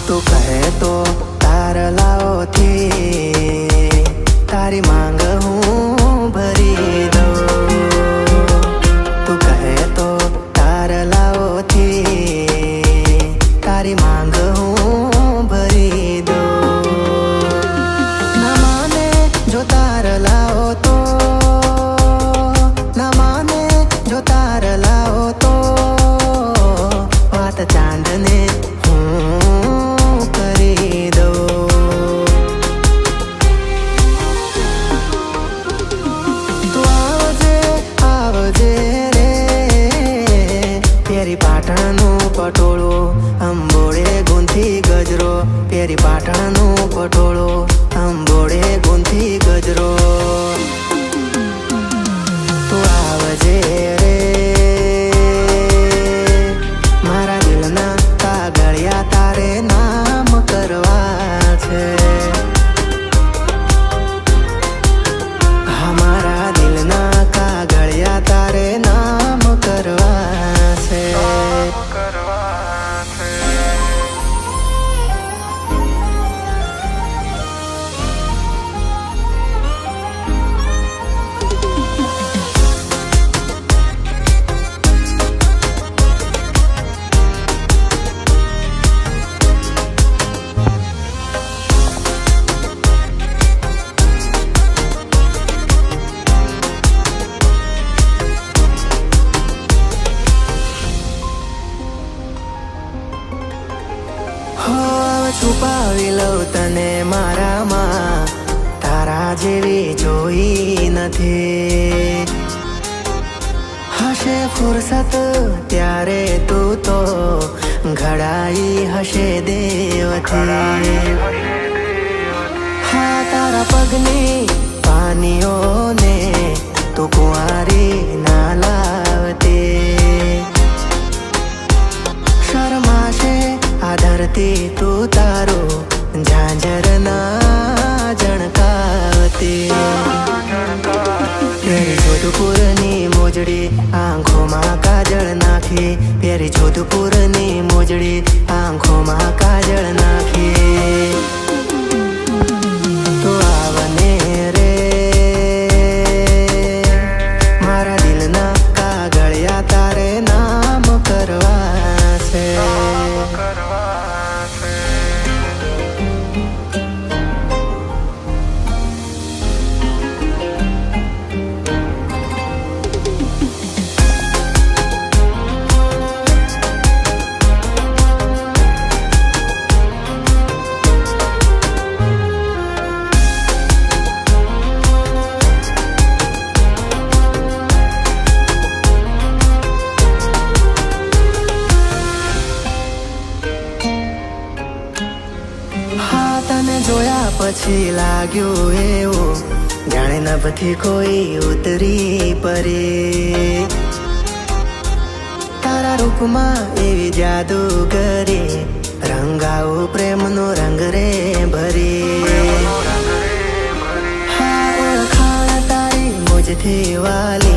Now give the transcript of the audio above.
તું કહે તો તારલાઓથી તારી માંગ હું ભરી દઉં. તું કહે તો તારલાઓથી તારી માંગ હું ભરી દઉં. ના માને જો તારલાઓ તો, ના માને જો તારલાઓ તો વાત ચાંદને પાટણનું પટોળું અંબોળે ગુંથી ગજરો. પેરી પાટણનું પટોળું અંબોળે ગુંથી ગજરો. તું આવજે રે મારા દિલના કાગળિયા તારે નામ કરવા છે. હા મારા દિલના કાગળિયા તારે નામ કરવા છે. છુપાવી લઉં તને મારામાં, તારા જેવી જોઈ નથી. હશે ફુરસત ત્યારે તું તો ઘડાઈ હશે દેવથી. હા તારા પગની પાનીઓને તું કુંવારી ના લાવતી. શરમાશે આ ધરતી તું તારું ઝાંઝરના જણકાવતી. પેરી જોધપુરની મોજડી આંખોમાં કાજળ નાખી. પેરી જોધપુરની મોજડી આંખોમાં કાજળ નાખી. તો આવને રે મારા દિલના કાગળિયા તારે નામ કરવા છે. તને જોયા પછી લાગ્યું એવું જાણે નભથી કોઈ ઉતરી પરે. તારા રૂપમાં એવી જાદુગરી રંગાવું પ્રેમનો રંગ રે ભરી. હા ઓળખાણ તારી મુજથી વાલી